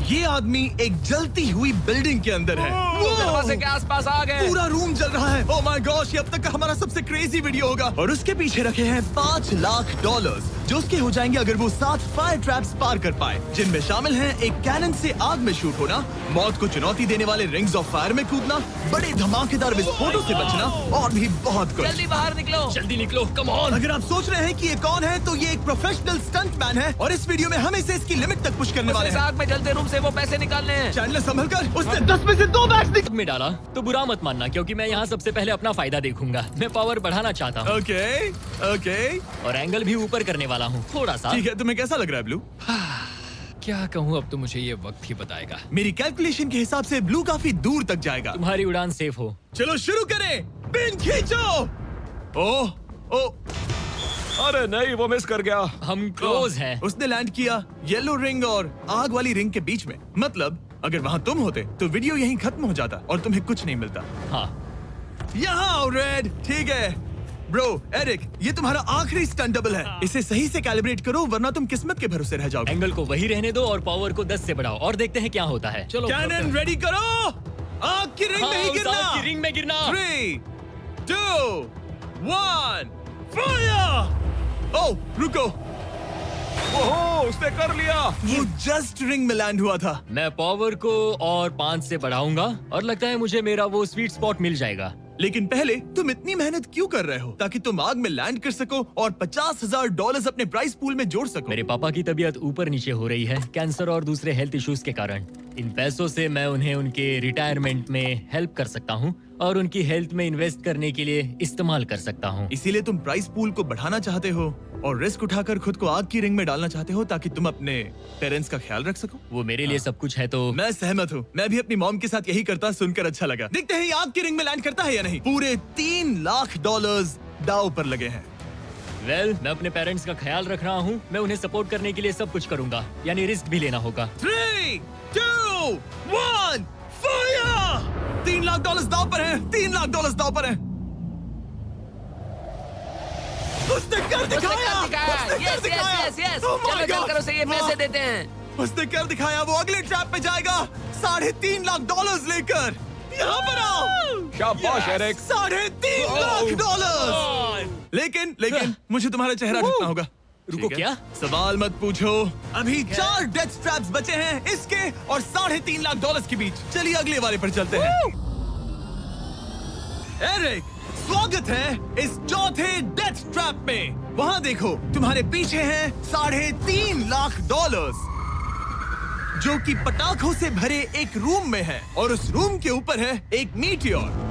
ये आदमी एक जलती हुई बिल्डिंग के अंदर है। दरवाजे के आसपास आ गए। पूरा रूम जल रहा है। ओह माय गॉश, ये अब तक का हमारा सबसे क्रेजी वीडियो होगा। और उसके पीछे रखे हैं $5 लाख जो उसके हो जाएंगे अगर वो 7 फायर ट्रैप्स पार कर पाए, जिनमें शामिल हैं एक कैनन से आग में शूट होना, मौत को चुनौती देने वाले रिंग्स ऑफ फायर में कूदना, बड़े धमाकेदार विस्फोटों से बचना और भी बहुत कुछ। जल्दी बाहर निकलो, जल्दी निकलो, कम ऑन। अगर आप सोच रहे हैं कि ये कौन है, तो ये एक प्रोफेशनल स्टंट मैन है और इस वीडियो में हम इसे इसकी लिमिट तक पुश करने वाले हैं। आग में जलते रूम से वो पैसे निकालने हैं। चैनल संभल कर, उसने 10 में से 2 बैग्स में डाला तो बुरा मत मानना, क्योंकि मैं यहाँ सबसे पहले अपना फायदा देखूंगा। मैं पावर बढ़ाना चाहता हूँ। ओके और एंगल भी ऊपर करने वाला हूँ थोड़ा सा। ठीक है, तुम्हें कैसा लग रहा है ब्लू? क्या कहूँ, अब तो मुझे ये वक्त ही बताएगा। मेरी कैलकुलेशन के हिसाब से ब्लू काफी दूर तक जाएगा। तुम्हारी उड़ान सेफ हो। चलो शुरू करें। पिन खींचो। ओह अरे नहीं, वो मिस कर गया। हम क्लोज हैं। उसने लैंड किया येलो रिंग और आग वाली रिंग के बीच में। मतलब अगर वहाँ तुम होते तो वीडियो यहीं खत्म हो जाता और तुम्हें कुछ नहीं मिलता। हाँ, यहाँ आओ रेड। ठीक है ब्रो, एरिक, ये तुम्हारा आखिरी स्टंट डबल है। इसे सही से कैलिब्रेट करो, वरना तुम किस्मत के भरोसे रह जाओगे। एंगल को वही रहने दो और पावर को 10 से बढ़ाओ और देखते हैं क्या होता है। चलो कैनन रेडी करो। आग की रिंग में ही गिरना। आग की रिंग में गिरना। 3, 2, 1, फायर। ओह रुको, ओहो, उसने कर लिया। वो जस्ट रिंग में लैंड हुआ था। मैं पावर को और 5 से बढ़ाऊंगा और लगता है मुझे मेरा वो स्वीट स्पॉट मिल जाएगा। लेकिन पहले तुम इतनी मेहनत क्यों कर रहे हो? ताकि तुम आग में लैंड कर सको और $50,000 अपने प्राइस पूल में जोड़ सको। मेरे पापा की तबीयत ऊपर नीचे हो रही है, कैंसर और दूसरे हेल्थ इश्यूज के कारण। इन पैसों से मैं उन्हें उनके रिटायरमेंट में हेल्प कर सकता हूँ और उनकी हेल्थ में इन्वेस्ट करने के लिए इस्तेमाल कर सकता हूँ। इसीलिए तुम प्राइस पूल को बढ़ाना चाहते हो और रिस्क उठाकर खुद को आग की रिंग में डालना चाहते हो, ताकि तुम अपने पेरेंट्स का ख्याल रख सको। वो मेरे लिए सब कुछ है तो मैं सहमत हूँ। मैं भी अपनी मॉम के साथ यही करता, सुनकर अच्छा लगा। देखते हैं ये आग की रिंग में लैंड करता है या नहीं। पूरे $3 लाख दांव पर लगे हैं। मैं अपने पेरेंट्स का ख्याल रख रहा हूँ। मैं उन्हें सपोर्ट करने के लिए सब कुछ करूंगा, यानी रिस्क भी लेना होगा। 3, 2, 1, फायर। $3 लाख दांव पर है। $3 लाख दांव पर है। उसने कर दिखाया। यस यस यस, चलो चल कर उसे ये पैसे देते हैं। उसने कर दिखाया। वो अगले ट्रैप पे जाएगा $3.5 लाख लेकर। यहाँ पर आओ। शाबाश एरिक। $3.5 लाख। लेकिन मुझे तुम्हारा चेहरा ढूंढना होगा। रुको, ठीक है? क्या? सवाल मत पूछो। अभी 4 डेथ ट्रैप्स बचे हैं, इसके और $3.5 लाख के बीच। चलिए अगले वाले पर चलते हैं। एरिक, स्वागत है इस चौथे डेथ ट्रैप में। वहाँ देखो, तुम्हारे पीछे हैं $3.5 लाख, जो कि पटाखों से भरे एक रूम में है और उस रूम के ऊपर है एक मीटियोर।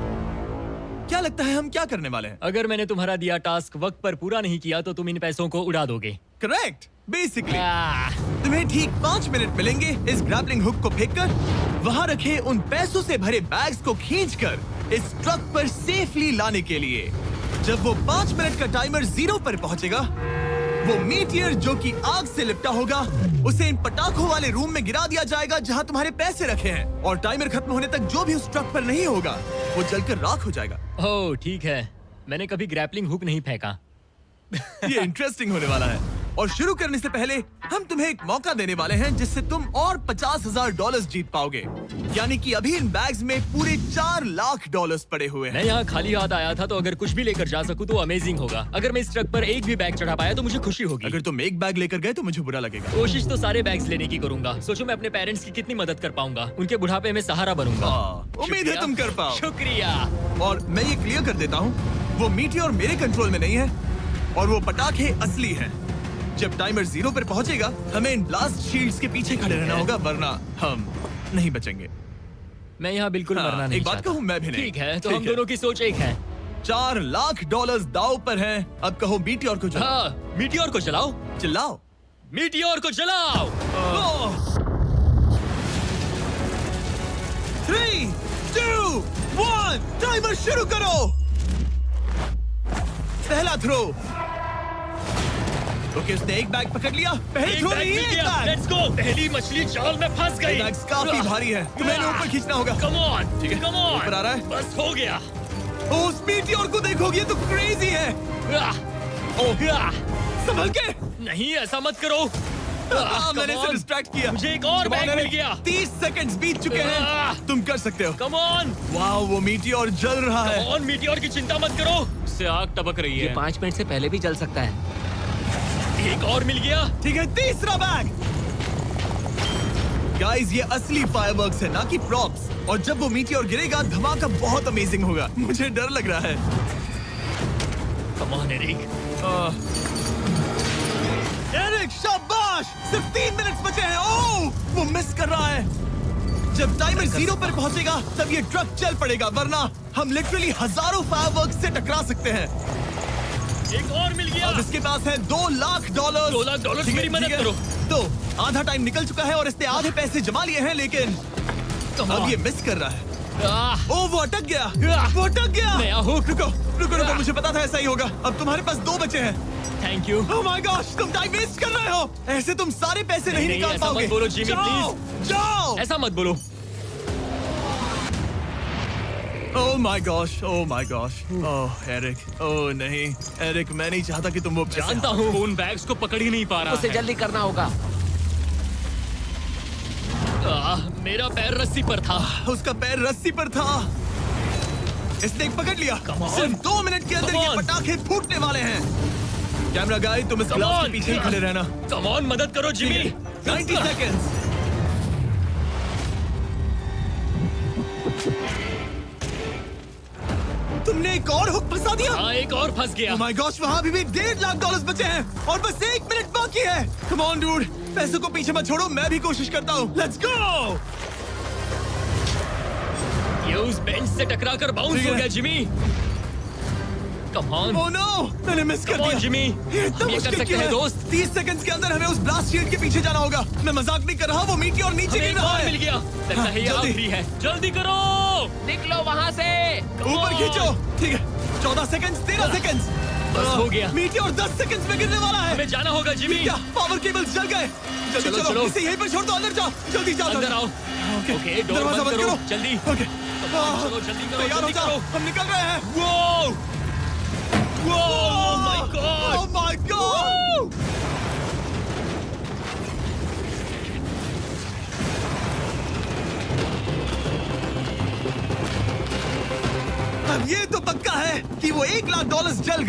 क्या लगता है हम क्या करने वाले हैं? अगर मैंने तुम्हारा दिया टास्क वक्त पर पूरा नहीं किया तो तुम इन पैसों को उड़ा दोगे। करेक्ट। बेसिकली तुम्हें ठीक 5 मिनट मिलेंगे इस ग्रैपलिंग हुक को फेंककर वहाँ रखे उन पैसों से भरे बैग्स को खींचकर इस ट्रक पर सेफली लाने के लिए। जब वो 5 मिनट का टाइमर 0 पर पहुंचेगा, वो मीटियर जो कि आग से लिपटा होगा, उसे इन पटाखों वाले रूम में गिरा दिया जाएगा जहां तुम्हारे पैसे रखे हैं। और टाइमर खत्म होने तक जो भी उस ट्रक पर नहीं होगा वो जलकर राख हो जाएगा। ओह ठीक है, मैंने कभी ग्रैपलिंग हुक नहीं फेंका। ये इंटरेस्टिंग होने वाला है। और शुरू करने से पहले हम तुम्हें एक मौका देने वाले हैं जिससे तुम और $50,000 जीत पाओगे। यानी कि अभी इन बैग्स में पूरे $4 लाख पड़े हुए हैं। मैं यहाँ खाली हाथ आया था, तो अगर कुछ भी लेकर जा सकूं तो अमेजिंग होगा। अगर मैं इस ट्रक पर एक भी बैग चढ़ा पाया तो मुझे खुशी होगी। अगर तुम एक बैग लेकर गए तो मुझे बुरा लगेगा। कोशिश तो सारे बैग्स लेने की करूंगा। सोचो मैं अपने पेरेंट्स की कितनी मदद कर पाऊंगा। उनके बुढ़ापे में सहारा बनूंगा। उम्मीद है तुम कर पाओ। शुक्रिया। और मैं ये क्लियर कर देता हूँ, वो मीटियोर मेरे कंट्रोल में नहीं है और वो पटाखे असली हैं। जब टाइमर 0 पर पहुंचेगा, हमें इन ब्लास्ट शील्ड्स के पीछे खड़े रहना होगा, वरना हम नहीं बचेंगे। मैं यहाँ बिल्कुल मरना नहीं एक बात चाहता। कहूँ, मैं भी नहीं। ठीक है, तो हम दोनों की सोच एक है। $4 लाख दांव पर हैं। अब कहो मीटियोर को चलाओ। हाँ, मीटियोर को चलाओ। चिल्लाओ। मीटियोर को चलाओ। 3, 2, 1, टाइमर शुरू करो। पहला थ्रो। ओके, उसने एक बैग पकड़ लिया। पहले थ्रो नहीं, एक बैग। Let's go. पहली मछली जाल में फंस गई। बैग्स काफी भारी है, तुम्हें ऊपर खींचना होगा। कम ऑन, ठीक है, कम ऑन। ऊपर आ रहा है। बस हो गया। उस मीटियोर को देखोगे तो क्रेजी है। संभल के। नहीं, ऐसा मत करो। मैंने इसे डिस्ट्रैक्ट किया। मुझे एक और Come on, bag mill Eric, गया। 30 सेकंड्स बीत चुके हैं। तुम कर सकते हो। कम ऑन वाह, वो मीटियोर जल रहा है। ऑन मीटियोर की चिंता मत करो, उससे आग टपक रही ये है। 5 मिनट से पहले भी जल सकता है। एक और मिल गया। ठीक है, तीसरा बैग। गाइस, ये असली फायरवर्क्स है, ना कि प्रॉप्स। और जब वो मीटियोर गिरेगा, धमाका बहुत अमेजिंग होगा। मुझे डर लग रहा है। Come on Eric. एरिक, शाबाश! सिर्फ 3 मिनट बचे हैं। ओह, वो मिस कर रहा है। जब टाइमर 0 पर पहुंचेगा, तब ये ट्रक चल पड़ेगा, वरना हम लिटरली हजारों फायरवर्क्स से टकरा सकते हैं। एक और मिल गया। अब इसके पास है $2 लाख। $2 लाख, ठीक है, मेरी मदद ठीक है। करो। तो आधा टाइम निकल चुका है और इसने आधे पैसे जमा लिए हैं, लेकिन अब ये मिस कर रहा है। ओह, वो अटक गया। वो अटक गया। नया हुक। रुको रुको रुको, मुझे पता था ऐसा ही होगा। अब तुम्हारे पास 2 बचे हैं। Thank you. Oh my gosh, तुम टाइम वेस्ट कर रहे हो। ऐसे तुम सारे पैसे नहीं नहीं, निकाल ऐसा पाओगे। मत बोलो, जिमी, जाओ, जाओ। ऐसा मत बोलो। Oh my gosh, oh my gosh. Oh Eric, oh नहीं एरिक, मैं नहीं चाहता कि तुम वो पैसे जानता हूँ उन बैग्स को पकड़ ही नहीं पा रहा उसे है। जल्दी करना होगा। मेरा पैर रस्सी पर था। उसका पैर रस्सी पर था। इसने एक पकड़ लिया। Come on. सिर्फ 2 मिनट के अंदर Come ये on. पटाखे फूटने वाले हैं। कैमरा गाय, तुम इस Come ग्लास के on. पीछे ही खड़े रहना। कम ऑन, मदद करो जिमी। 90 सेकेंड्स। तुमने एक और हुक फंसा दिया। हाँ, एक और फंस गया। Oh my gosh, वहाँ अभी भी $1.5 लाख बचे हैं और बस 1 मिनट बाकी है। Come on, dude, पैसों को पीछे मत छोड़ो, मैं भी कोशिश करता हूँ। Let's go! ये उस बेंच से टकरा कर बाउंस ठीक हो है। गया Jimmy. Come on. Oh no, मैंने मिस कर Come on, दिया। जिमी। ये इतना हम ये कर मुश्किल सकते क्यों हैं, है? दोस्त। 30 सेकंड्स के अंदर हमें उस ब्लास्ट शील्ड के पीछे जाना होगा। मैं मजाक नहीं कर रहा, वो मीटियोर नीचे हमें गिर एक रहा और है। मिल गया। लगता है ये जल्दी। आखिरी है। जल्दी करो। निकलो वहाँ से। ऊपर on. खींचो। ठीक है, 14 सेकंड्स, 13 सेकंड्स। बस हो गया। मीटियोर 10 सेकंड्स में गिरने वाला है। हमें जाना होगा जिमी। क्या पावर केबल्स जल गए? जल्दी चलो, चलो, चलो। इसे यहीं पर छोड़ दो, अंदर जाओ, जल्दी जाओ। अंदर आओ। ओके, डोर दरवाजा बंद करो, जल्दी। ओके, चलो, जल्दी करो, तैयार हो जल्दी जाओ, करो। हम निकल रहे हैं। वो oh my God. Oh my God. अब ये तो पक्का है कि वो $1 लाख जल गए।